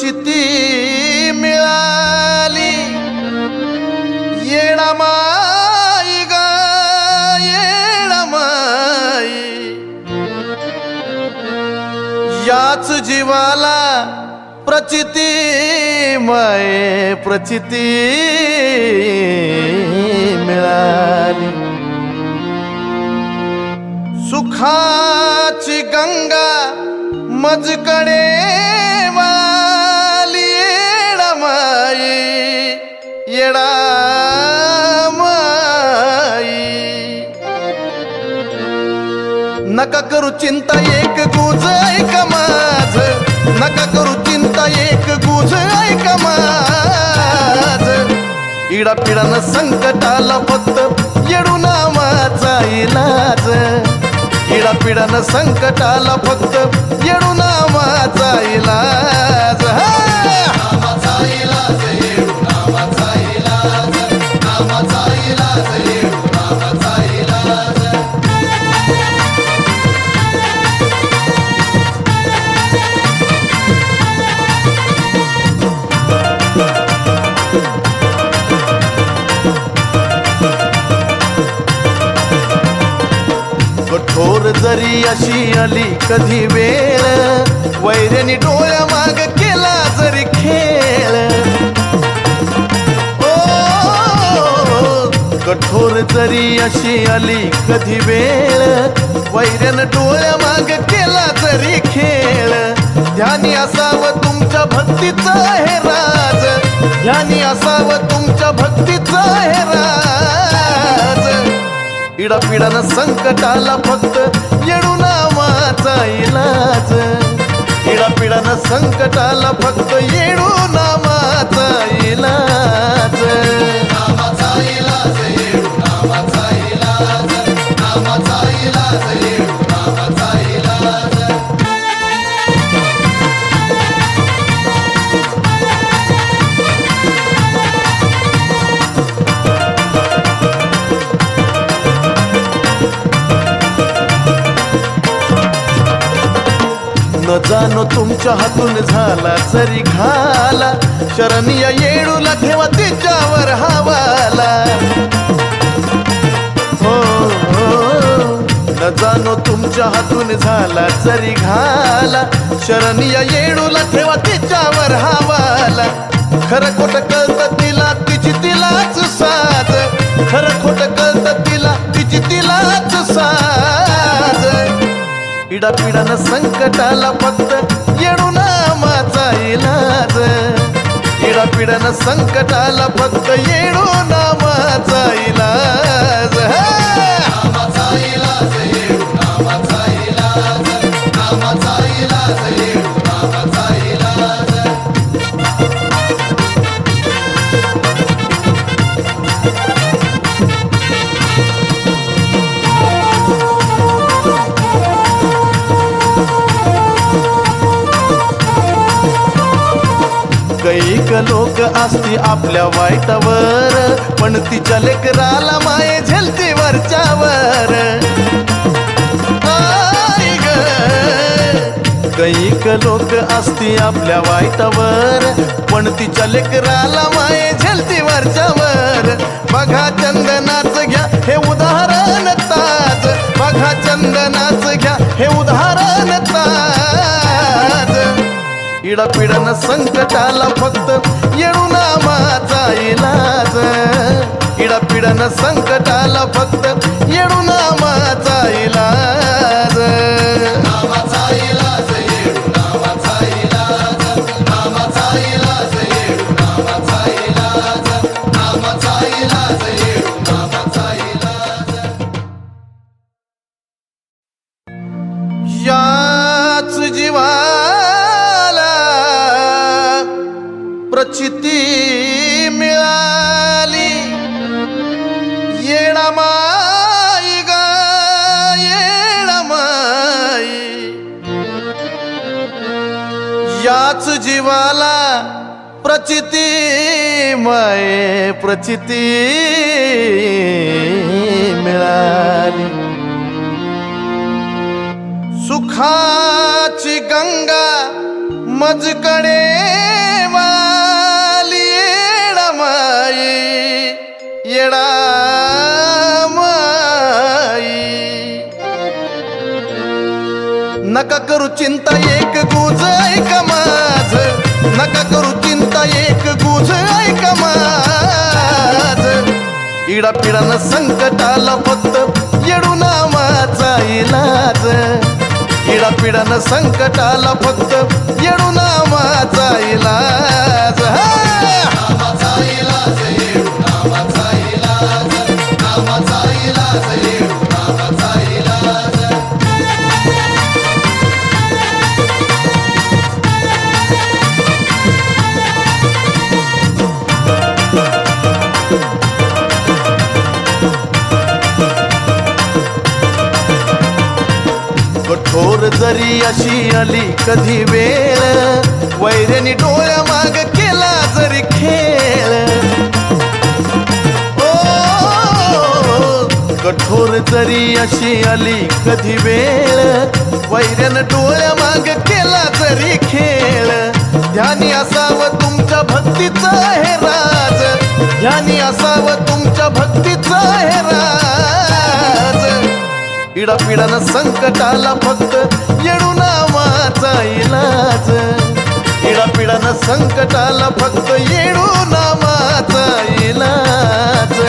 प्रचिती मिळाली येणामाई ग येणामाई, याच जीवाला प्रचिती माये प्रचिती मिळाली। सुखाची गंगा मजकडे वाली येडामाई येडामाई, नका करू चिंता एक गुज ऐका माझ, नका करू चिंता एक गुज ऐका माझ, इडा पिडानं संकटाला फक्त येडू नामाचा इलाज, इडा पिडानं संकटाला फक्त येडू नामाचा इलाज। नामाचा इलाज येडू नामाचा इलाज, नामाचा इलाज येडू नामाचा इलाज। कठोर जरी अशी आली कधी वेळ, वैऱ्यानी डोळ्या माग केला जरी खेळ, ओ कठोर जरी अशी आली कधी वेळ, वैऱ्यानं डोळ्या माग केला जरी खेळ, ध्यानी असावं तुमच्या भक्तीचं हे राज, ध्यानी असावं तुमच्या भक्तीचं हे राज, इडा पिडानं संकटाला फक्त येडू नामाचा इलाज, इडा पिडानं संकटाला फक्त येडू नामाचा इलाज। नामाचा इलाज येडू नामाचा इलाज, नामाचा इलाज येडू नामाचा इलाज। न जाणो तुमच्या हातून झाला जरी घाला, शरणीय येडूला ठेवा तिच्यावर हवाला, हो न जाणो तुमच्या हातून झाला जरी घाला, शरणीय येडूला ठेवा तिच्यावर हवाला, खरं खोटं कळतं तिला तिची तिलाच साज, खरं खोटं कळतं तिला तिची तिलाच साज, इडा पिडानं संकटाला फक्त येडू नामाचा इलाज, इडा पिडानं संकटाला फक्त येडू नामाचा इलाज। नामाचा इलाज येडू नामाचा इलाज, नामाचा इलाज येडू नामाचा इलाज। कैक लोक असती आपल्या वाईटावर, पण तिच्या लेकराला माये झेलती वरच्यावर, कैक लोक असती आपल्या वाईटावर, पण तिच्या लेकराला माये झेलती वरच्यावर, बघा चंदनाच घ्या हे उदाहरण ताज, बघा चंदनाच घ्या हे उदाहरण ताज, इडा पिडानं संकटाला फक्त येडू नामाचा इलाज, इडा पिडानं संकटाला फक्त येडू नामाचा इलाज। नामाचा इलाज येडू नामाचा इलाज, नामाचा इलाज येडू नामाचा इलाज, नामाचा इलाज येडू नामाचा इलाज। याच जीवा प्रचिती मिळाली येणामाई ग येणामाई, याच जीवाला प्रचिती माये प्रचिती मिळाली। सुखाची गंगा मजकडे वाली येडा माई येडा माई नका करू चिंता एक गुज ऐका माझ नका करू चिंता एक गुज ऐका माझ इडा पिडानं संकटाला फक्त येडू नावाचा इलाज इडा पिडानं संकटाला फक्त येडू नावाचा इलाज नावाचा इलाज येडू नावाचा इलाज नावाचा इलाज येडू नावाचा इलाज कठोर जरी अशी आली कधी वेळ वैऱ्यानी डोळ्या माग केला जरी खेळ ओ कठोर जरी अशी आली कधी वेळ वैऱ्यानं डोळ्या माग केला जरी खेळ ध्यानी असावं तुमच्या भक्तीचं हे राज ध्यानी असावं तुमच्या भक्तीचं हे राज इडा पिडानं संकटाला फक्त येडू नावाचा इलाज इडा पिडानं संकटाला फक्त येडू नावाचा इलाज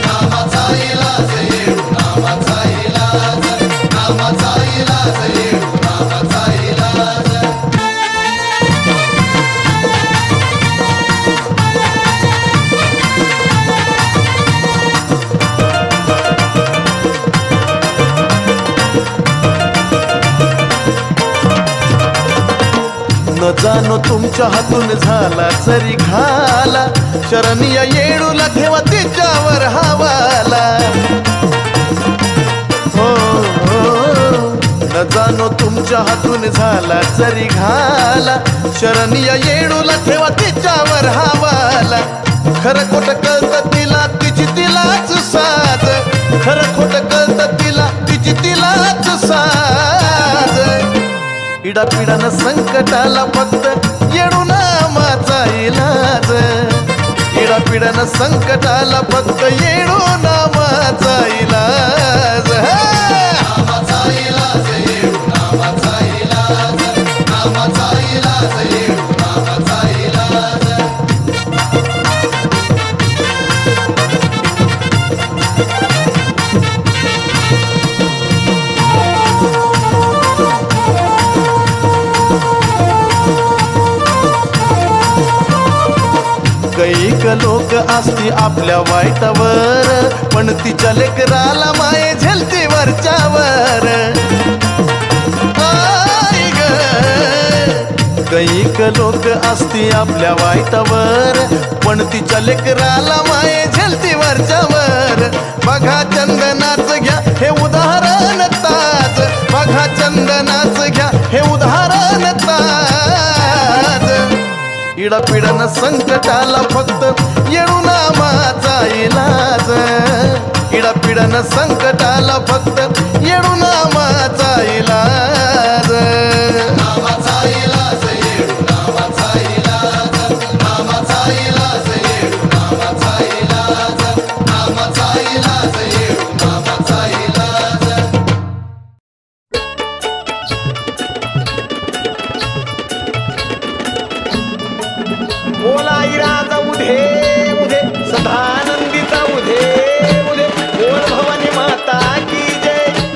नावाचा इलाज येडू नावाचा इलाज नावाचा इलाज येडू नावाचा इलाज न जाणो तुमच्या हातून झाला जरी घाला शरण या येडूला ठेवा तिच्यावर हवाला हो न जाणो तुमच्या हातून झाला जरी घाला शरण या येडूला ठेवा तिच्यावर हवाला खरं खोटं कळतं तिला तिची तिलाच साथ खरं खोटं कळतं तिला तिची तिलाच साथ इडा पिडानं संकटाला फक्त येडू नावाचा इलाज इडा पिडानं संकटाला फक्त येडू नावाचा इलाज नावाचा इलाज येडू नावाचा इलाज नावाचा इलाज येडू नावाचा इलाज कैक लोक असती आपल्या वाईटावर पण तिच्या लेकराला माये झेलती वरच्यावर कैक लोक असती आपल्या वाईटावर पण तिच्या लेकराला माये झेलती वरच्यावर बघा चंदनाच घ्या हे उदाहरण ताज बघा चंदनाच घ्या हे उदाहरण ताज इडा पिडानं संकटाला फक्त येडू नावाचा इलाज इडा पिडानं संकटाला फक्त येडू नावाचा इलाज नावाचा इलाज येडू नावाचा इलाज नावाचा इलाज येडू नावाचा इलाज नावाचा इलाज येडू नावाचा इलाज बोला इराचा उधे उधे सदानंदीचा उधे उधे बोल भवानी माता की जय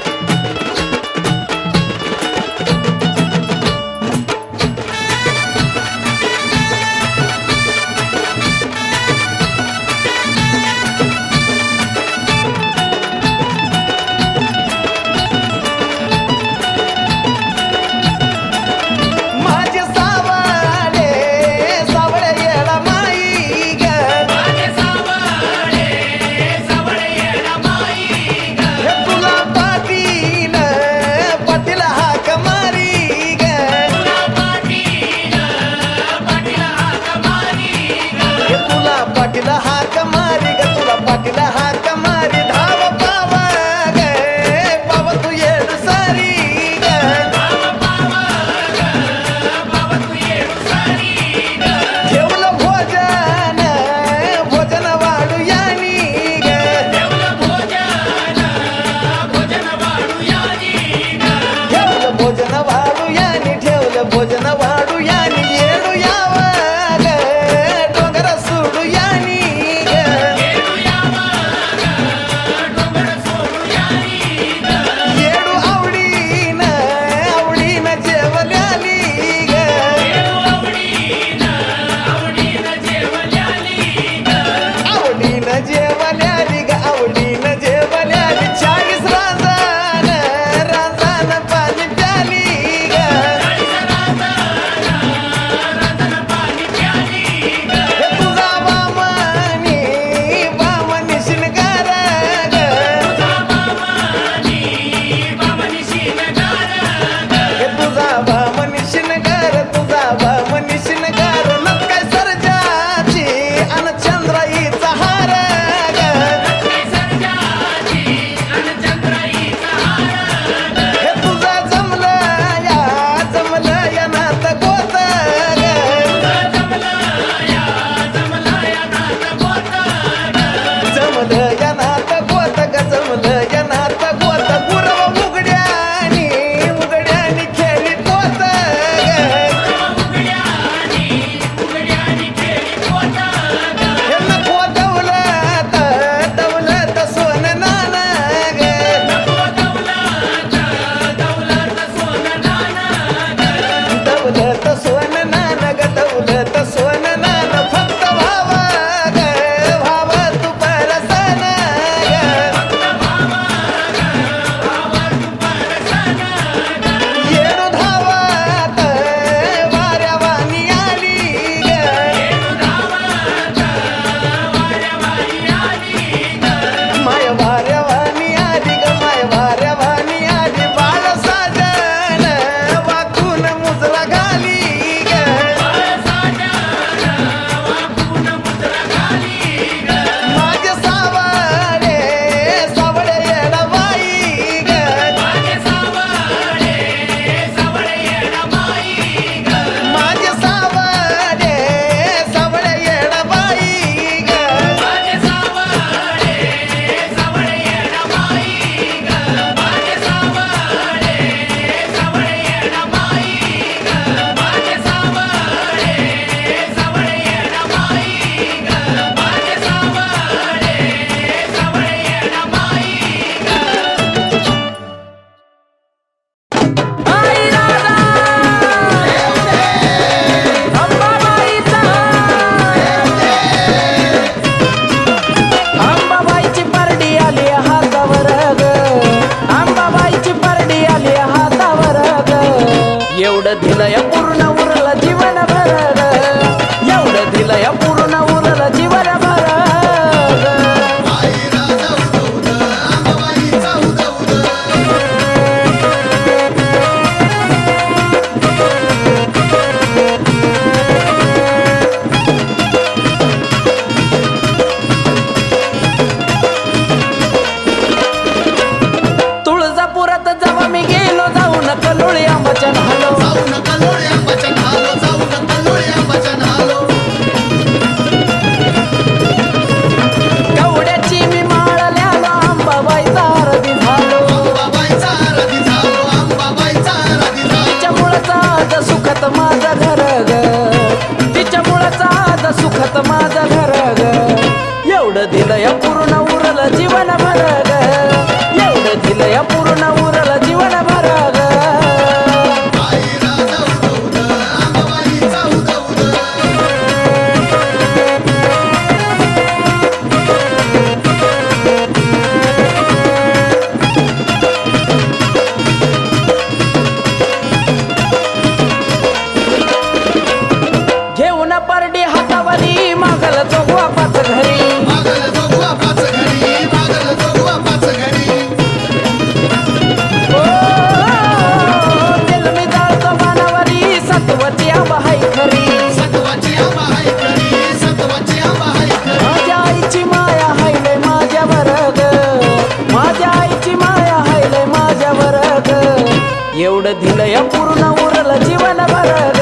एवढं दिलंय पूर्ण उरलं जीवन भर ग,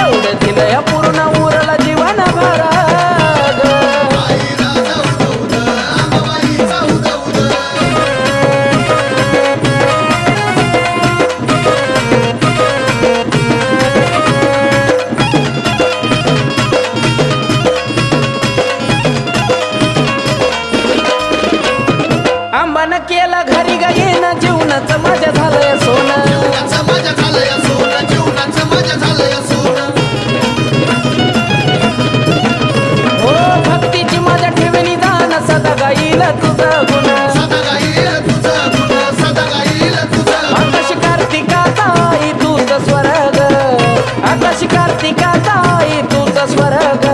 एवढं दिलंय पूर्ण उरलं जीवन भर ग. आंबानं केलं घरी ग येणं जीवनाचं माझ्या झालंय सोनं. हो भक्तीची माझ्या ठेवणी दान सदा गाईल तुझं गुण. आकाश कार्तिका ताई तुझं स्वर्ग, आकाश कार्तिका ताई तुझं स्वर्ग.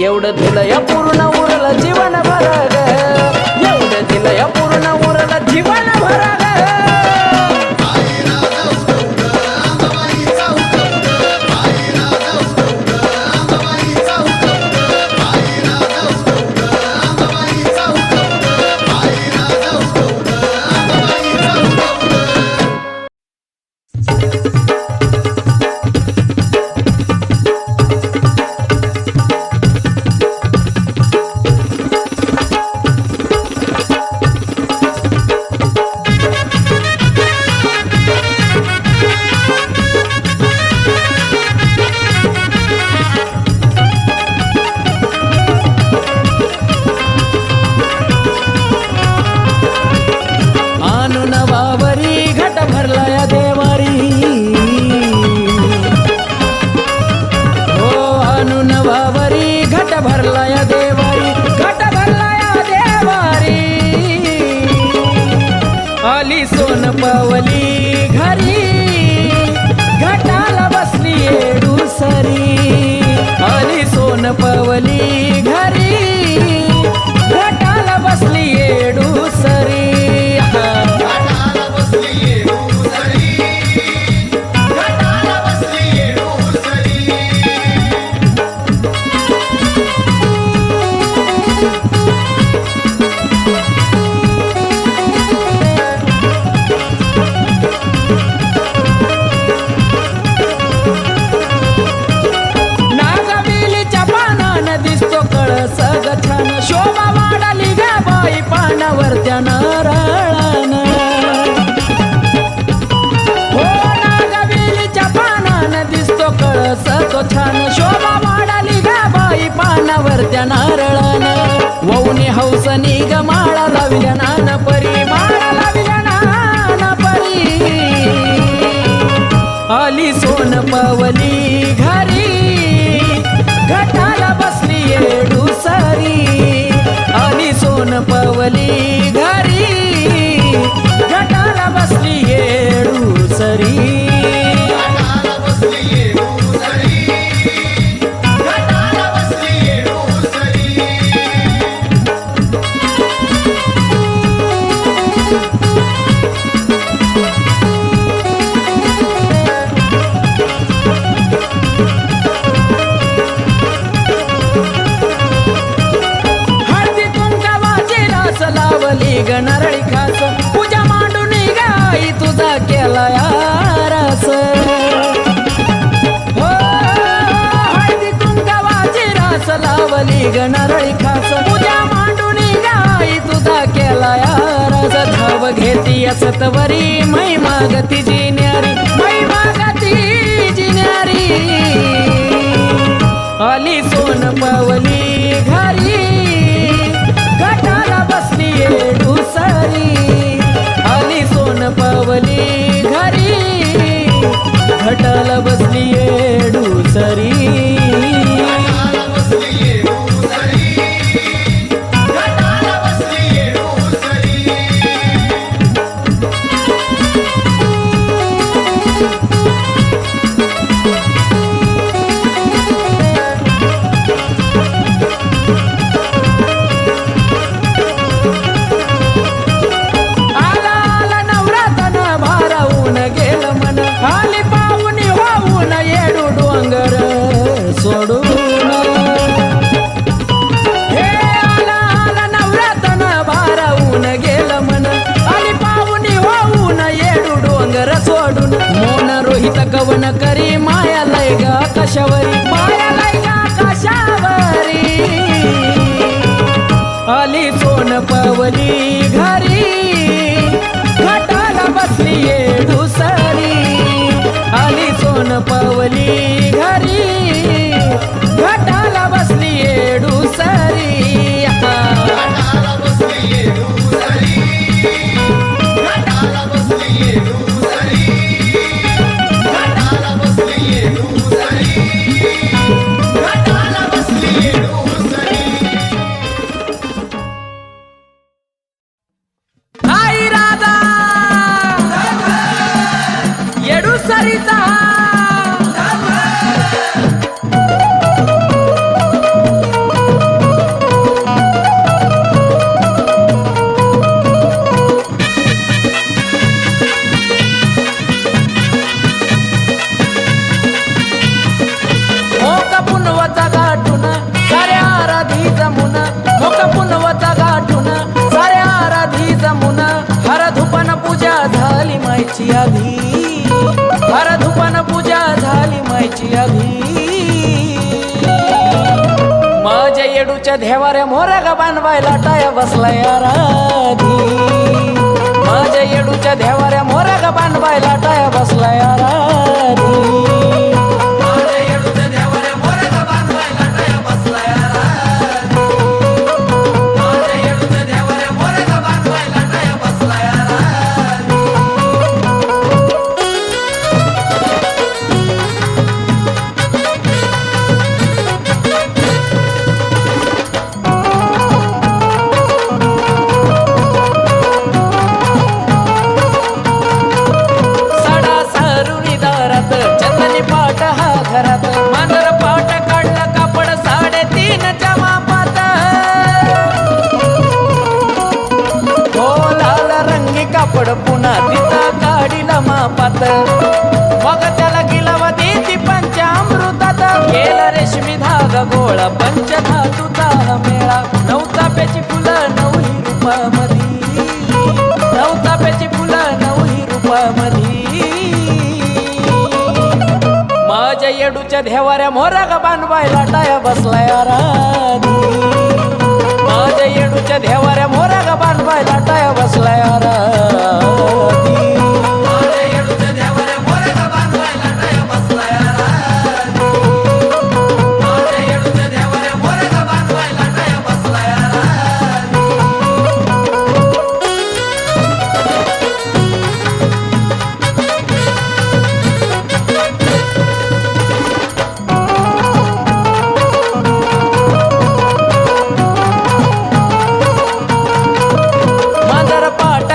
एवढं दिलंय पूर्ण उरलं जीवन भर ग, एवढं दिलंय पूर्ण उरलं जीवन भर ग. आणून वावरी घट भरलाय देवारी, हो आणून वावरी घट भरलाय देवारी, घट भरलाय देवारी. आली सोन पावली घरी, घटाला बसली येडूसरी. आली सोन पावली घरी, घटाला बसली येडूसरी. नागवेलीच्या पानानं दिसतो कळस ग छान, शोभा वाढाली ग बाई पानावर त्या नारळानं. हो नागवेलीच्या पानानं दिसतो कळस तो छान, शोभा वाढाली ग बाई पानावर त्या नारळानं. वौनी हौसनी ग माळा लाविल्या नान परी, माळा लाविल्या नान परी. आली सोन पावली घरी, घटाला बसली येडूसरी. आली सोन पावली घरी, घटाला बसली येडूसरी. हळदी कुंकावाची रास लावली ग नरळी खास, पूजा मांडून गाई तुझा केला रस. हो हळदी कुंकावाची रास लावली ग नरळी खास, पूजा मांडून गाई तुझा केला रस. धाव घेती सतवरी मै मागती जिन्यारी, मै मागती जिन्यारी. आली सोन पावली घरी, घटाला बसली येडूसरी. आली सोन पावली घरी, घटाला बसली येडूसरी. पावली घरी घाटाला बसली येडू सारी आली सोन पावली घरी घाटाला बसली येडू सारी आई राधा येडू सारीचा मोका पुनवचा गाठून साऱ्या आराधी जमुन मोका पुनवचा गाठून साऱ्या आराधी जमुन हर धुपन पूजा झाली मायची आधी हर धुपन पूजा झाली मायची आधी माझ्या येडूच्या देवाऱ्या मोरगा बांधवायला टाया बसलाय आराधी माझ्या येडूच्या देवाऱ्या मोरगा बांधवायला टाया बसलाय आराधी घरात मांजर पाट काढला कापड 3.5च्या मापात हो लाल रंगी कापड पुन्हा तिचा काढीला मापात मग त्याला गिलावा देती पंचामृतात केला रेशमी धागा गोळा पंचधातूचा मेळा 9 चाफ्याची फुलं 9 रुपयामधी 9 चाफ्याची फुलं 9 रुपयामधी माझ्या येडूच्या देवाऱ्या मोरगा बांधवायला टाया बसलाय आराधी माझ्या येडूच्या देवाऱ्या मोरगा बांधवायला टाया बसलाय आराधी माझ्या येडूच्या देवाऱ्या मोरगा बांधवायला टाया बसलाय आराधी माझ्या येडूच्या देवाऱ्या मोरगा बांधवायला टाया बसलाय आराधी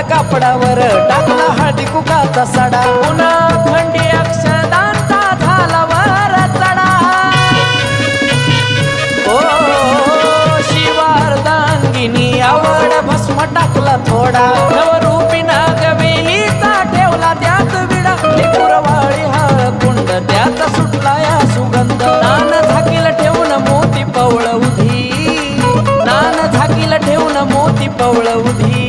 कापडावर टाकला हळदी कुकाचा सडा पुन्हा थंडी अक्षदांचा झाला वर चढा ओ शिवार्धांगिनी आवड भस्म टाकला थोडा नवरूपी नागवेलीचा ठेवला त्यात विडा लेकुरवाळी कुंड त्याचा सुटला या सुगंध नान झाकीला ठेवून मोती पवळ उधी नान झाकीला ठेवून मोती पवळ उधी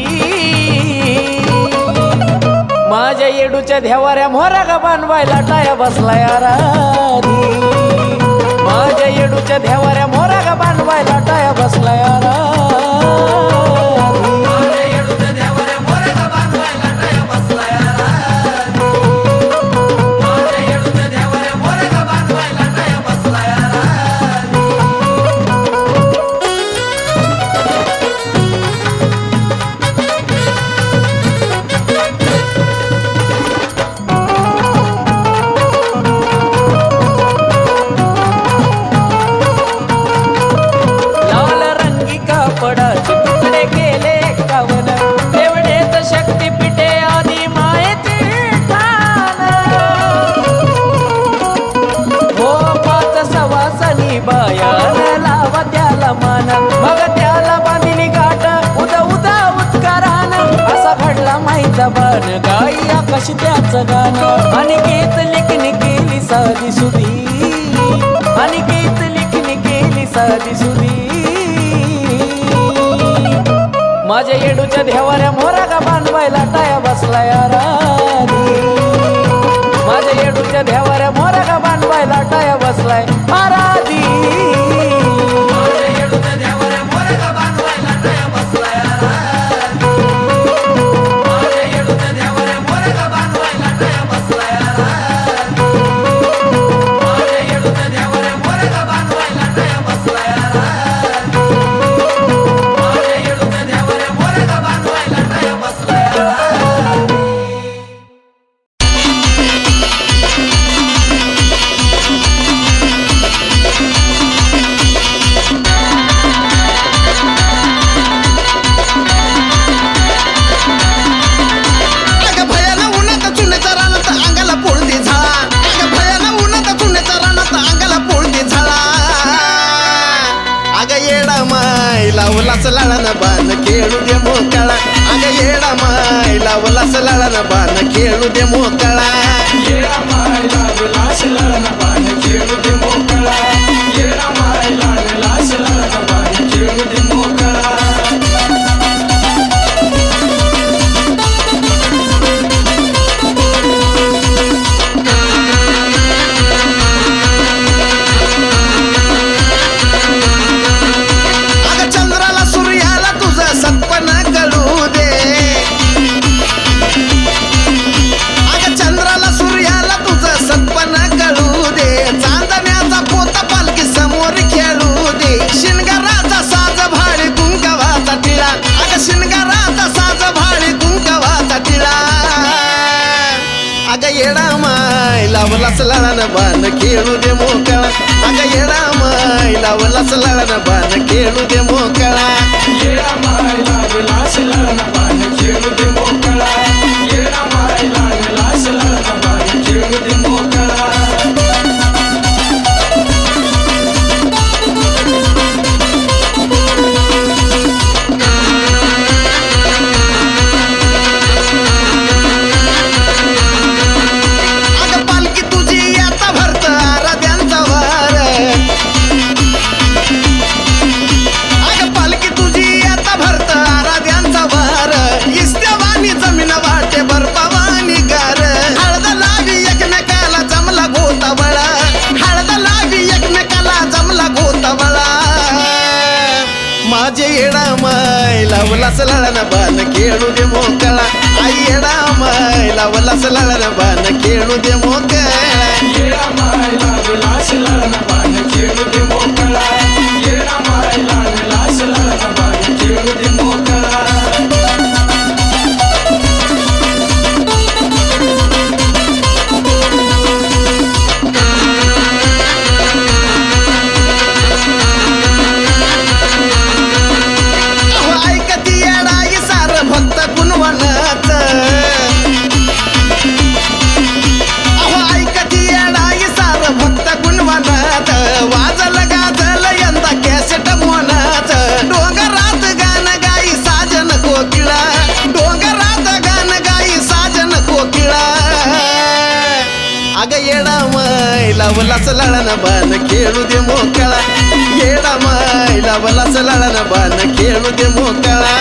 माझ्या येडूच्या देवाऱ्या मोरगा बांधवायला टाया बसलाय आराधी माझ्या येडूच्या देवाऱ्या मोरगा बांधवायला टाया बसलाय आराधी माझ्या येडूच्या देवाऱ्या मोरगा बांधवायला टाया बसलाय आराधी माझ्या येडूच्या देवाऱ्या मोरगा बांधवायला टाया बसलाय आराधी कापडाचे तुकडे केले कावन तेवढेच शक्तीपीठे आधी मायेचे ठाण हो 5 सवासनी बायान लावा त्याला मान मग त्याला बांधिली गाठ उदा उदा उत्कारान असा घडला माईचा बाण गाई आकाश त्याचं गाणं आणि गीत लिखणी केली साधी सुधी आणि गीत लिखणी केली साधी सुधी माझ्या येडूच्या देवाऱ्या मोरगा बांधवायला टाया बसलाय आराधी माझ्या येडूच्या देवाऱ्या मोरगा बांधवायला टाया बसलाय आराधी माझ्या येडूच्या देवाऱ्या मोरगा बांधवायला टाया बसलाय आराधी लावलास लाळन बाण खेळू दे मोकळा अग येडा माय लावलास लाळन बाण खेळू दे मोकळा येडा माय लावलास लाळन बाण खेळू दे मोकळा येडा माय लावलास लाळन बाण खेळू दे मोकळा येडा माय लावलास लाळन बाण खेळू दे मोकळा अग येडा माय लावलास लाळन बाण खेळू दे मोकळा येडा माय लावलास लाळन बाण खेळू दे मोकळा येडा माय लावलास लाळन बाण खेळू दे मोकळा माझे येडा माय लावलास लाळन बाण खेळू दे मोकळा आई येडा माय लावलास लाळन बाण खेळू दे मोकळा येडा माय लावलास लाळन बाण खेळू दे मोकळा येडा माय लावलास लाळन बाण खेळू दे मोकळा अग येडा माय लावलास लाळन बाण खेळू दे मोकळा येडा माय लावलास लाळन बाण खेळू दे मोकळा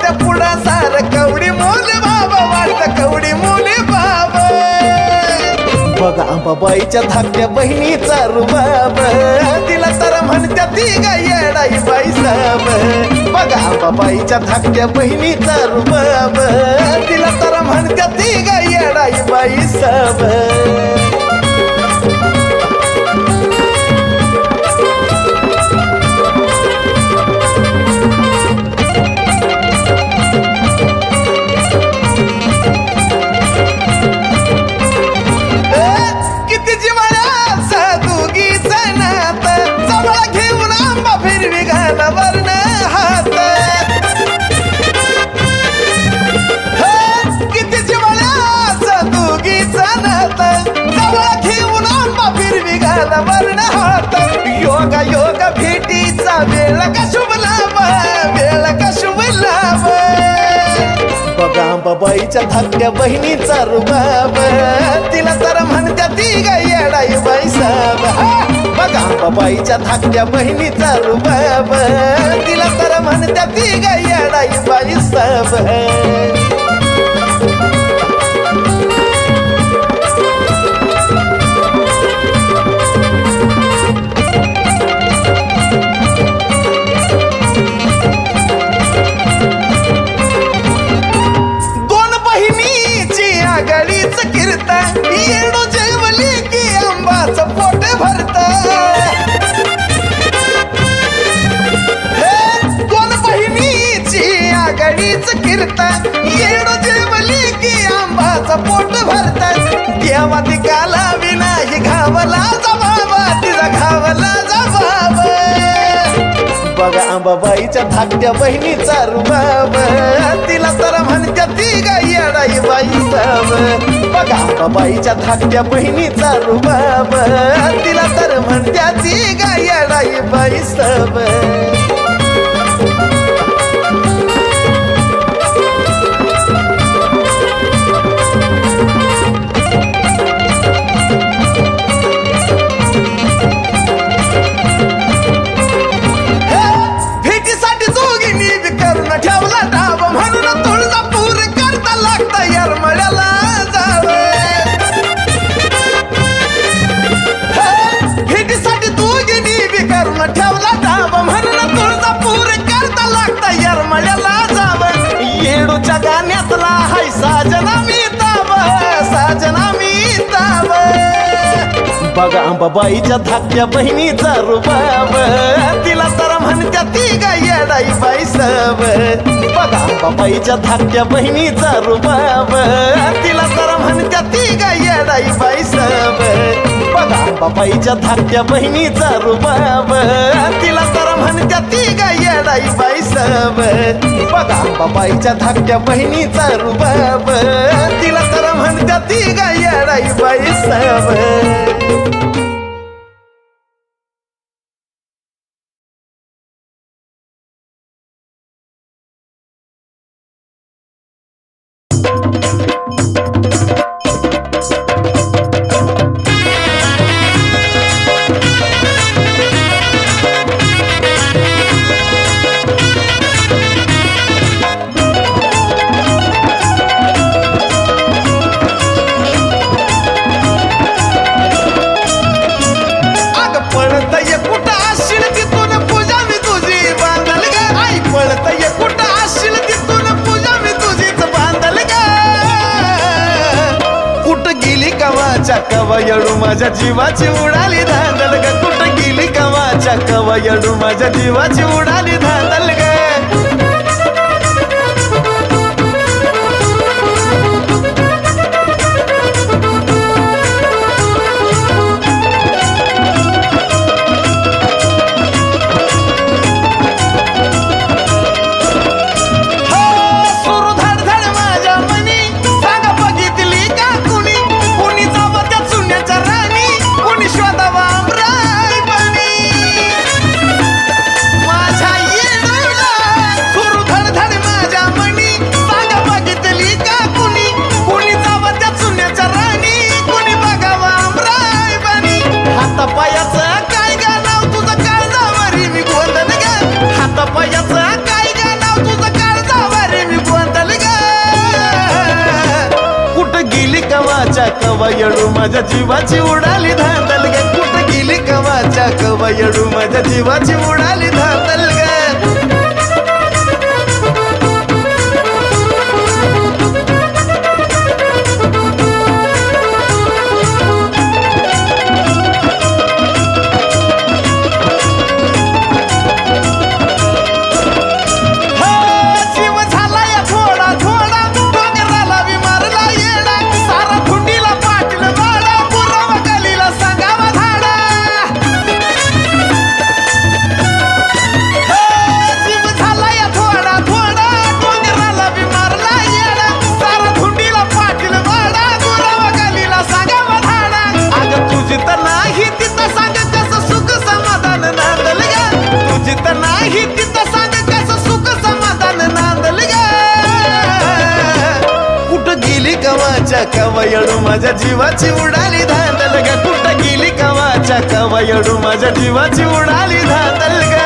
त्या पुढा सार कवडी मोल बाबा वाटत कवडी मोले बाबा बघा अंबाबाईच्या धाकट्या बहिणीचा रुबाब तिला तर म्हणत्या ती गा येडाई बाई साब बघा अंबाबाईच्या धाकट्या बहिणीचा रुबाब तिला तर म्हणत्या ती गा येडाई बाई साब योगा योगा भेटीचा वेळ का शुभ लाभ वेळ का शुभ लाभ बघा अंबाबाईच्या धाकट्या बहिणीचा रुबाब तिला तर म्हणत्या ती गा येडाई बाई साब बघा अंबाबाईच्या धाकट्या बहिणीचा रुबाब तिला तर म्हणत्या ती गा येडाई बाई साब कीर्तन हरीच कीर्तन येडो जेवली की आंबाचं पोट भरतात देवा ती काला विनाही घावला जबाब तिला घावला जबाब बघा आंबाबाईच्या धाकट्या बहिणीचा रुबाब तिला तर म्हणत्या ती गाई येडाई बाई सब बघा आंबाबाईच्या धाकट्या बहिणीचा रुबाब तिला तर म्हणत्या ती गाई येडाई बाई सब ठेवला डाब म्हणून तुळजापूर करता लागता येरमळ्याला भेटीसाठी तू गिनी बी करून ठेवला डाब म्हणून तुळजापूर करता लागता येरमळ्याला जाव येडूच्या गाण्यातला हाय साजना मी ताब साजना मी ताब बघा आंबाबाईच्या धाकट्या बहिणीचा रुबाब तिला तर म्हणत्या ती गाई येडाई बाई सब बघा आंबाबाईच्या धाकट्या बहिणीचा रुबाब तिला तर म्हणत्या ती गाई येडाई बाई सब बघा आंबाबाईच्या धाकट्या बहिणीचा रुबाब तिला तर म्हणत्या ती गाई येडाई बाई सब बघा आंबाबाईच्या धाकट्या बहिणीचा रुबाब तिला तर म्हणत्या ती गाई येडाई बाई सब कवयडू माझ्या जीवाची उडाली धांदल ग कुठं गेली कवाच्या कवयडू माझ्या जीवाची उडाली धांदल ग कवयडू माझ्या जीवाची उडाली धांदल ग कुठं गेली कवाच्या कवयडू माझ्या जीवाची उडाली धांदल ग नाही तिथं सांग कसं सुख समाधान नांदल ग कुठं गेली कवाच्या कवयडू माझ्या जीवाची उडाली धांदल ग कुठं गेली कवाच्या कवयडू माझ्या जीवाची उडाली धांदल ग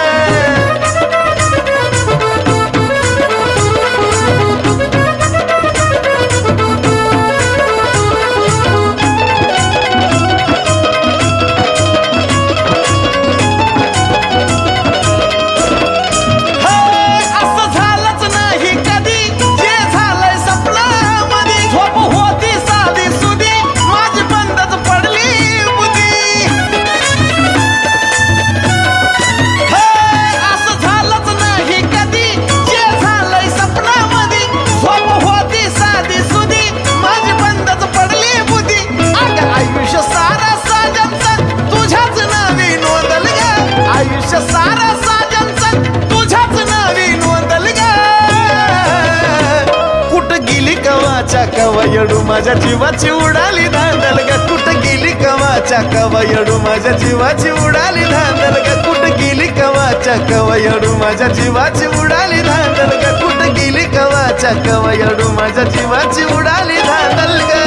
कवाच्या कवयडू माझ्या जीवाची उडाली धांदल ग कुठं गेली कवाच्या कवयडू माझ्या जीवाची उडाली धांदल ग कुठं गेली कवाच्या कवयडू माझ्या जीवाची उडाली धांदल ग कुठं गेली कवाच्या कवयडू माझ्या जीवाची उडाली धांदल ग